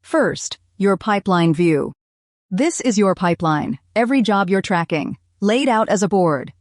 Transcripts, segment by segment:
First, your pipeline view. This is your pipeline, every job you're tracking, laid out as a board.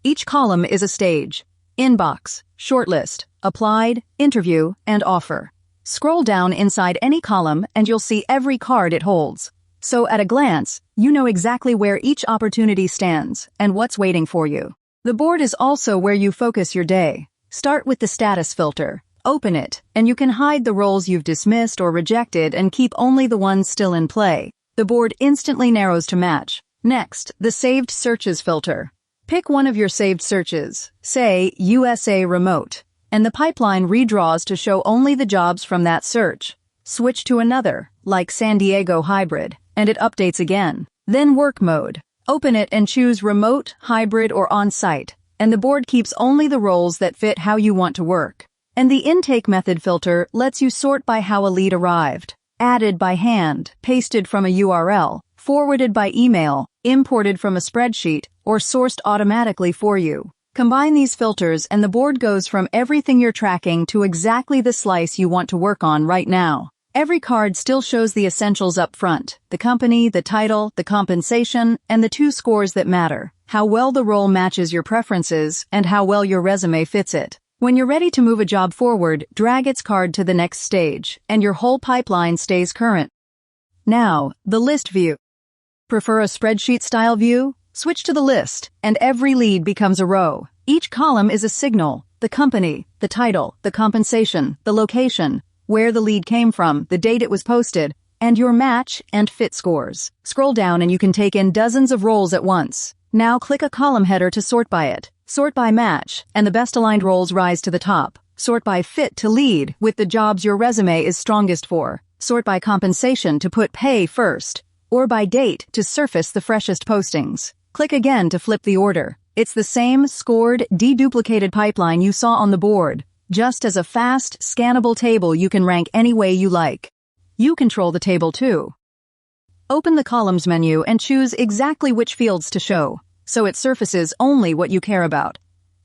Each column is a stage: inbox, shortlist, applied, interview, and offer. Scroll down inside any column and you'll see every card it holds. So at a glance, you know exactly where each opportunity stands and what's waiting for you. The board is also where you focus your day. Start with the status filter. Open it, and you can hide the roles you've dismissed or rejected and keep only the ones still in play. The board instantly narrows to match. Next, the saved searches filter. Pick one of your saved searches, say USA Remote, and the pipeline redraws to show only the jobs from that search. Switch to another, like San Diego Hybrid, and it updates again. Then work mode. Open it and choose remote, hybrid, or on-site, and the board keeps only the roles that fit how you want to work. And the intake method filter lets you sort by how a lead arrived. Added by hand, pasted from a URL, forwarded by email, imported from a spreadsheet, or sourced automatically for you. Combine these filters and the board goes from everything you're tracking to exactly the slice you want to work on right now. Every card still shows the essentials up front: the company, the title, the compensation, and the 2 scores that matter: how well the role matches your preferences and how well your resume fits it. When you're ready to move a job forward, drag its card to the next stage, and your whole pipeline stays current. Now, the list view. Prefer a spreadsheet-style view? Switch to the list, and every lead becomes a row. Each column is a signal: the company, the title, the compensation, the location, where the lead came from, the date it was posted, and your match and fit scores. Scroll down and you can take in dozens of roles at once. Now click a column header to sort by it. Sort by match, and the best aligned roles rise to the top. Sort by fit to lead, with the jobs your resume is strongest for. Sort by compensation to put pay first, or by date to surface the freshest postings. Click again to flip the order. It's the same scored, deduplicated pipeline you saw on the board, just as a fast, scannable table you can rank any way you like. You control the table too. Open the Columns menu and choose exactly which fields to show, so it surfaces only what you care about.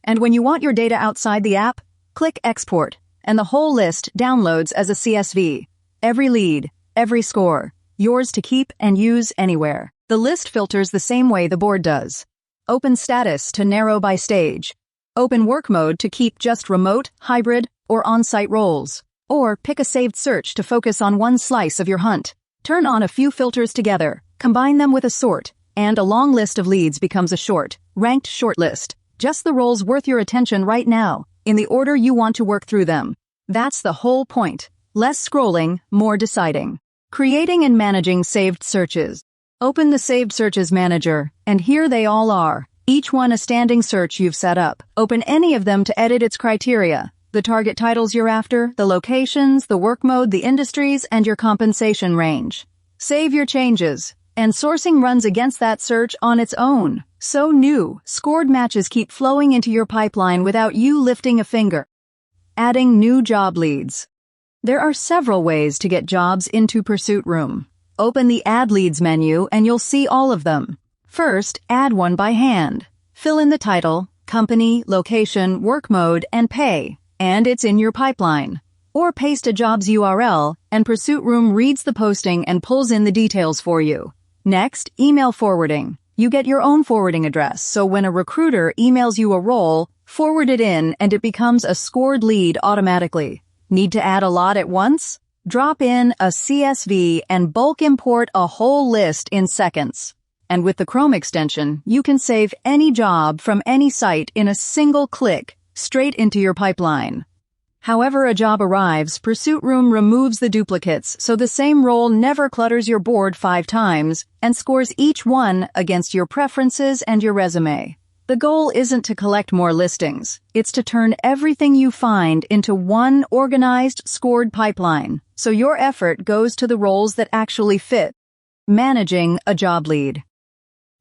And when you want your data outside the app, click Export, and the whole list downloads as a CSV. Every lead, every score, yours to keep and use anywhere. The list filters the same way the board does. Open Status to narrow by stage. Open Work Mode to keep just remote, hybrid, or on-site roles. Or pick a saved search to focus on one slice of your hunt. Turn on a few filters together, combine them with a sort, and a long list of leads becomes a short, ranked shortlist. Just the roles worth your attention right now, in the order you want to work through them. That's the whole point. Less scrolling, more deciding. Creating and managing saved searches. Open the Saved Searches Manager, and here they all are. Each one a standing search you've set up. Open any of them to edit its criteria: the target titles you're after, the locations, the work mode, the industries, and your compensation range. Save your changes, and sourcing runs against that search on its own. So new, scored matches keep flowing into your pipeline without you lifting a finger. Adding new job leads. There are several ways to get jobs into PursuitRoom. Open the Add Leads menu and you'll see all of them. First, add one by hand. Fill in the title, company, location, work mode, and pay, and it's in your pipeline. Or paste a job's URL, and PursuitRoom reads the posting and pulls in the details for you. Next, email forwarding. You get your own forwarding address, so when a recruiter emails you a role, forward it in and it becomes a scored lead automatically. Need to add a lot at once? Drop in a CSV and bulk import a whole list in seconds. And with the Chrome extension, you can save any job from any site in a single click, straight into your pipeline. However a job arrives, PursuitRoom removes the duplicates so the same role never clutters your board 5 times and scores each one against your preferences and your resume. The goal isn't to collect more listings. It's to turn everything you find into one organized, scored pipeline, so your effort goes to the roles that actually fit. Managing a job lead.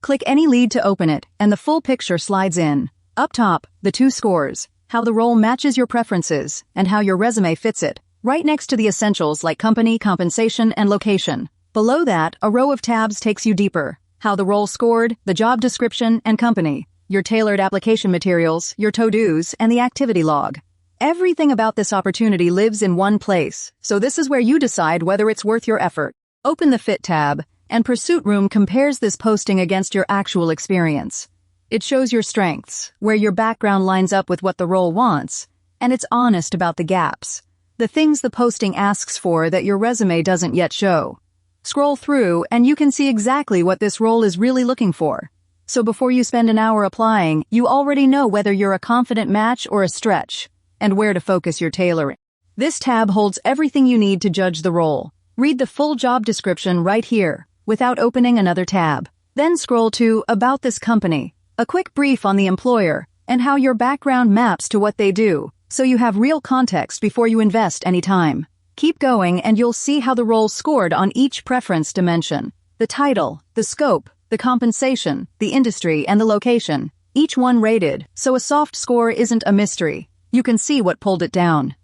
Click any lead to open it, and the full picture slides in. Up top, the 2 scores, how the role matches your preferences, and how your resume fits it, right next to the essentials like company, compensation, and location. Below that, a row of tabs takes you deeper: how the role scored, the job description, and company, your tailored application materials, your to-dos, and the activity log. Everything about this opportunity lives in one place, so this is where you decide whether it's worth your effort. Open the Fit tab, and PursuitRoom compares this posting against your actual experience. It shows your strengths, where your background lines up with what the role wants, and it's honest about the gaps, the things the posting asks for that your resume doesn't yet show. Scroll through, and you can see exactly what this role is really looking for. So before you spend an hour applying, you already know whether you're a confident match or a stretch, and where to focus your tailoring. This tab holds everything you need to judge the role. Read the full job description right here, without opening another tab. Then scroll to About This Company, a quick brief on the employer, and how your background maps to what they do, so you have real context before you invest any time. Keep going and you'll see how the role scored on each preference dimension. The title, the scope, the compensation, the industry, and the location. Each one rated, so a soft score isn't a mystery. You can see what pulled it down.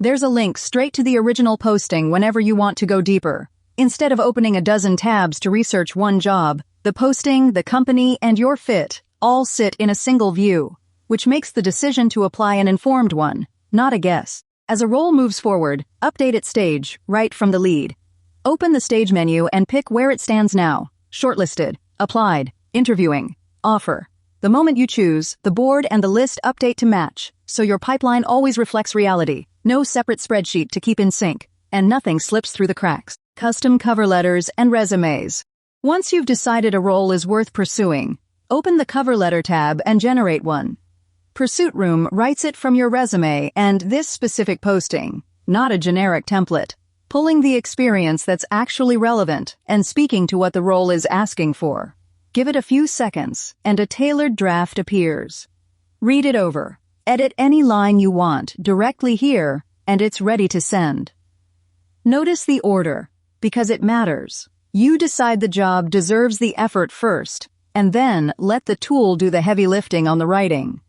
There's a link straight to the original posting whenever you want to go deeper. Instead of opening a dozen tabs to research one job, the posting, the company, and your fit all sit in a single view, which makes the decision to apply an informed one, not a guess. As a role moves forward, update its stage right from the lead. Open the stage menu and pick where it stands now. Shortlisted, applied, interviewing, offer. The moment you choose, the board and the list update to match, so your pipeline always reflects reality. No separate spreadsheet to keep in sync, and nothing slips through the cracks. Custom cover letters and resumes. Once you've decided a role is worth pursuing, open the cover letter tab and generate one. PursuitRoom writes it from your resume and this specific posting, not a generic template, pulling the experience that's actually relevant and speaking to what the role is asking for. Give it a few seconds, and a tailored draft appears. Read it over. Edit any line you want directly here, and it's ready to send. Notice the order, because it matters. You decide the job deserves the effort first, and then let the tool do the heavy lifting on the writing.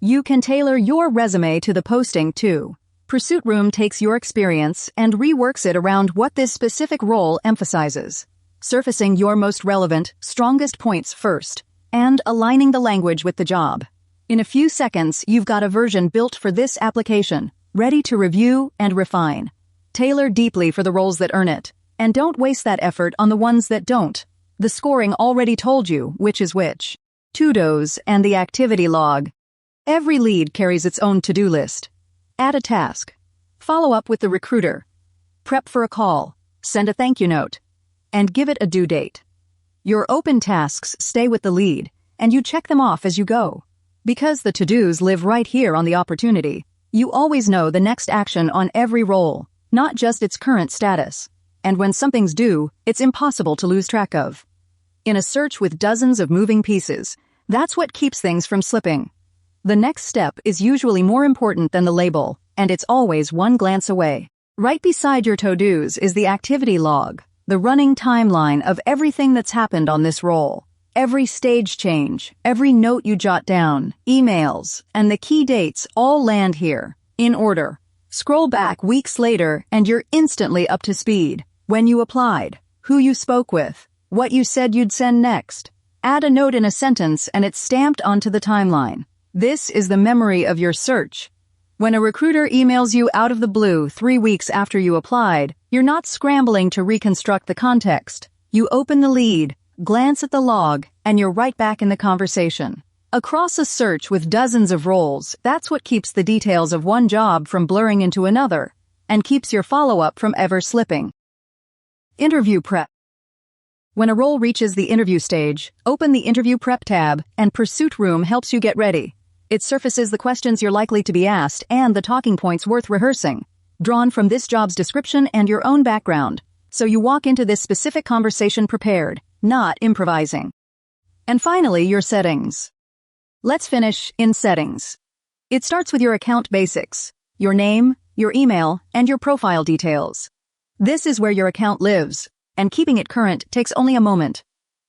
You can tailor your resume to the posting too. PursuitRoom takes your experience and reworks it around what this specific role emphasizes, surfacing your most relevant, strongest points first, and aligning the language with the job. In a few seconds, you've got a version built for this application, ready to review and refine. Tailor deeply for the roles that earn it, and don't waste that effort on the ones that don't. The scoring already told you which is which. To-dos and the activity log. Every lead carries its own to-do list. Add a task. Follow up with the recruiter. Prep for a call. Send a thank you note. And give it a due date. Your open tasks stay with the lead, and you check them off as you go. Because the to-dos live right here on the opportunity, you always know the next action on every role, not just its current status. And when something's due, it's impossible to lose track of. In a search with dozens of moving pieces, that's what keeps things from slipping. The next step is usually more important than the label, and it's always one glance away. Right beside your to-dos is the activity log, the running timeline of everything that's happened on this role. Every stage change, every note you jot down, emails, and the key dates all land here, in order. Scroll back weeks later and you're instantly up to speed. When you applied, who you spoke with, what you said you'd send next. Add a note in a sentence and it's stamped onto the timeline. This is the memory of your search. When a recruiter emails you out of the blue 3 weeks after you applied, you're not scrambling to reconstruct the context. You open the lead, glance at the log, and you're right back in the conversation. Across a search with dozens of roles, that's what keeps the details of one job from blurring into another, and keeps your follow-up from ever slipping. Interview prep. When a role reaches the interview stage, open the Interview Prep tab, and PursuitRoom helps you get ready. It surfaces the questions you're likely to be asked and the talking points worth rehearsing, drawn from this job's description and your own background, so you walk into this specific conversation prepared, not improvising. And finally, your settings. Let's finish in settings. It starts with your account basics, your name, your email, and your profile details. This is where your account lives, and keeping it current takes only a moment.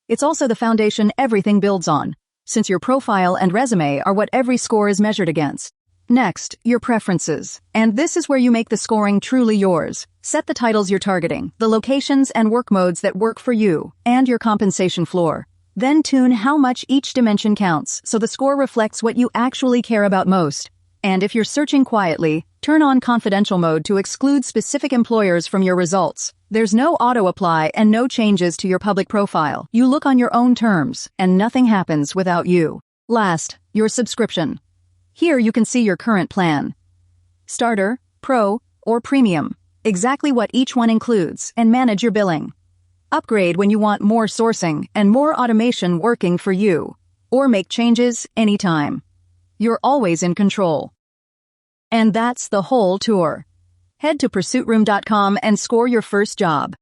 It's also the foundation everything builds on, since your profile and resume are what every score is measured against. Next, your preferences, and this is where you make the scoring truly yours. Set the titles you're targeting, the locations and work modes that work for you, and your compensation floor. Then tune how much each dimension counts so the score reflects what you actually care about most. And if you're searching quietly, turn on confidential mode to exclude specific employers from your results. There's no auto-apply and no changes to your public profile. You look on your own terms, and nothing happens without you. Last, your subscription. Here you can see your current plan. Starter, Pro, or Premium. Exactly what each one includes, and manage your billing. Upgrade when you want more sourcing and more automation working for you. Or make changes anytime. You're always in control. And that's the whole tour. Head to PursuitRoom.com and score your first job.